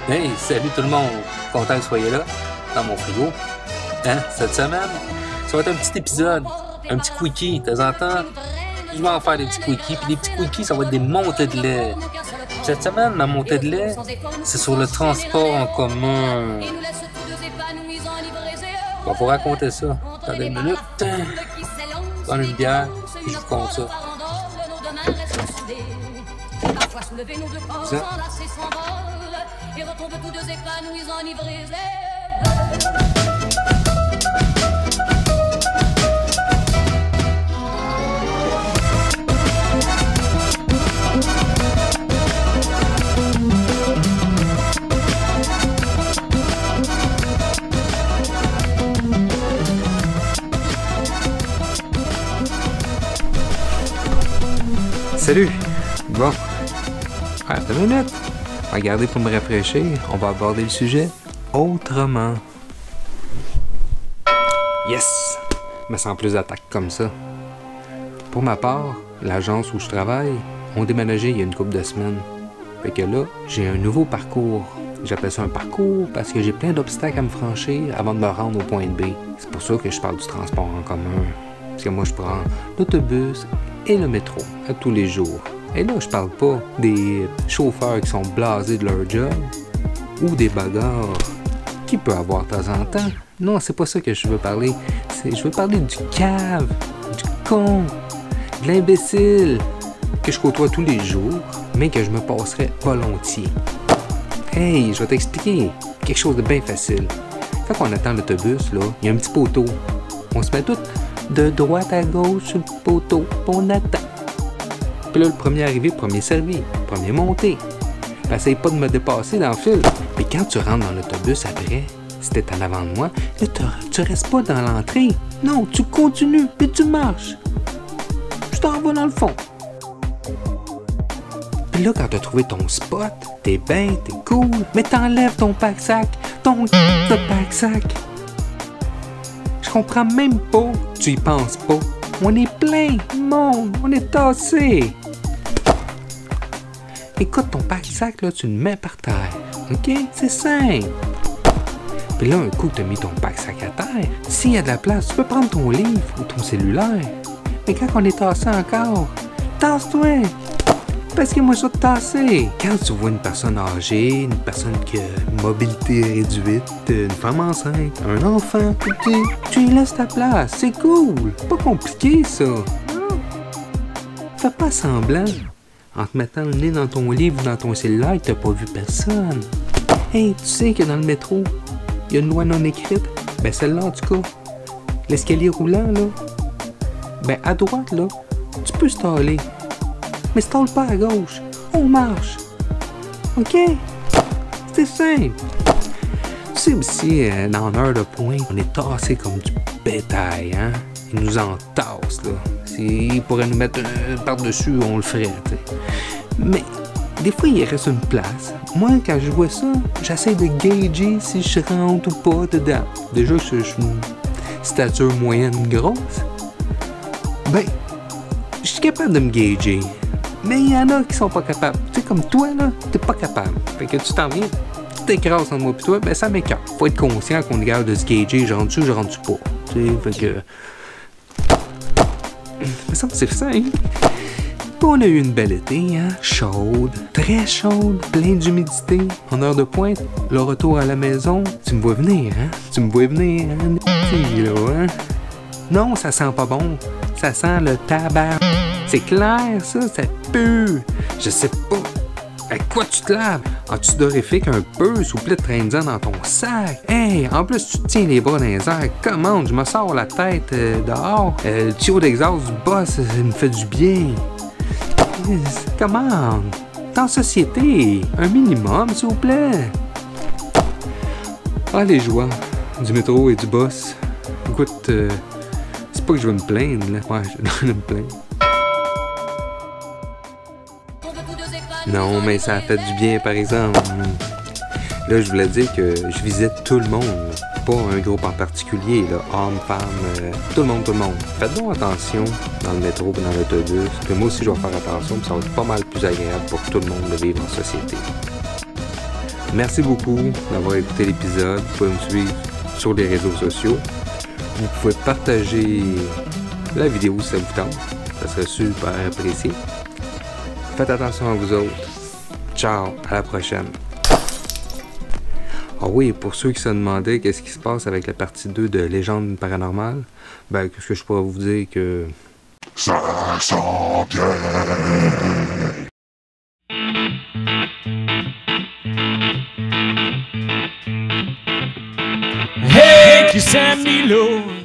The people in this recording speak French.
Hey, salut tout le monde! Content que vous soyez là, dans mon frigo. Hein, cette semaine, ça va être un petit épisode, un petit quickie. De temps en temps, je vais en faire des petits quickies. Puis des petits quickies, ça va être des montées de lait. Cette semaine, ma montée de lait, c'est sur le transport en commun. Je vais vous raconter ça. Attendez une minute. Prendre une bière, puis je vous compte ça. Ça. Et retombent tous deux épanouis, enivrés. Salut! Bon, attends une minute. Regardez pour me rafraîchir, on va aborder le sujet autrement. Yes! Je me sens plus d'attaque comme ça. Pour ma part, l'agence où je travaille, on déménageait il y a une couple de semaines. Fait que là, j'ai un nouveau parcours. J'appelle ça un parcours parce que j'ai plein d'obstacles à me franchir avant de me rendre au point B. C'est pour ça que je parle du transport en commun. Parce que moi, je prends l'autobus et le métro à tous les jours. Et là, je parle pas des chauffeurs qui sont blasés de leur job ou des bagarres qu'il peut avoir de temps en temps. Non, c'est pas ça que je veux parler. Je veux parler du cave, du con, de l'imbécile que je côtoie tous les jours, mais que je me passerais volontiers. Hey, je vais t'expliquer quelque chose de bien facile. Quand on attend l'autobus, là, il y a un petit poteau. On se met tout de droite à gauche sur le poteau, on attend. Puis là, le premier arrivé, premier servi, premier monté. Essaye pas de me dépasser dans le fil. Mais quand tu rentres dans l'autobus après, si t'es en avant de moi, là, tu restes pas dans l'entrée. Non, tu continues, puis tu marches. Tu t'en vas dans le fond. Puis là, quand t'as trouvé ton spot, t'es bien, t'es cool, mais t'enlèves ton pack-sac, ton de pack-sac. Je comprends même pas, tu y penses pas. On est plein de monde, on est tassé. Écoute, ton pack-sac, là, tu le mets par terre. OK? C'est simple. Puis là, un coup que tu as mis ton pack-sac à terre, s'il y a de la place, tu peux prendre ton livre ou ton cellulaire. Mais quand on est tassé encore, tasse-toi. Parce que moi, je vais te tasser. Quand tu vois une personne âgée, une personne qui a une mobilité réduite, une femme enceinte, un enfant, tu lui laisses ta place. C'est cool. Pas compliqué, ça. Non. Fais pas semblant. En te mettant le nez dans ton livre ou dans ton cellulaire, t'as pas vu personne. Hey, tu sais que dans le métro, il y a une loi non écrite? Ben celle-là, en tout cas. L'escalier roulant, là. Ben à droite, là, tu peux staller. Mais stalle pas à gauche. On marche. OK? C'est simple. Tu sais aussi, dans l'heure de pointe, on est tassé comme du bétail, hein? Ils nous entassent, là. S'ils pourraient nous mettre par-dessus, on le ferait, t'sais. Mais des fois, il reste une place. Moi, quand je vois ça, j'essaie de gager si je rentre ou pas dedans. Déjà, je suis une stature moyenne grosse. Ben, je suis capable de me gager. Mais il y en a qui sont pas capables. Tu sais, comme toi, là, t'es pas capable. Fait que tu t'en viens, tu t'écrases entre moi et toi, ben ça m'écarte. Faut être conscient qu'on est capable de se gager, je rentre-tu, je rentre-tu pas. Tu sais, fait que... Mais ça, c'est simple. Puis on a eu une belle été, hein? Chaude, très chaude, plein d'humidité. En heure de pointe, le retour à la maison, tu me vois venir, hein? Tu me vois venir, hein? Là, hein? Non, ça sent pas bon. Ça sent le tabac. C'est clair, ça pue. Je sais pas. Avec quoi tu te laves? As-tu sudorifique un peu, s'il vous plaît, traîne-en dans ton sac? Hey, en plus, tu te tiens les bras dans les airs. Commande, je me sors la tête dehors. Le tuyau d'exhaust du boss, ça me fait du bien. Commande. Dans société, un minimum, s'il vous plaît. Ah, les joies du métro et du boss. Écoute, c'est pas que je veux me plaindre, là. Ouais, je dois me plaindre. Non, mais ça a fait du bien, par exemple. Là, je voulais dire que je visite tout le monde, pas un groupe en particulier, là, hommes, femmes, tout le monde, tout le monde. Faites donc attention dans le métro et dans l'autobus, que moi aussi je vais faire attention, puis ça va être pas mal plus agréable pour tout le monde de vivre en société. Merci beaucoup d'avoir écouté l'épisode. Vous pouvez me suivre sur les réseaux sociaux. Vous pouvez partager la vidéo si ça vous tente. Ça serait super apprécié. Faites attention à vous autres. Ciao, à la prochaine. Ah oui, pour ceux qui se demandaient qu'est-ce qui se passe avec la partie 2 de Légende paranormale, ben, qu'est-ce que je pourrais vous dire que... Ça sent bien. Hey, Kiss and Milo.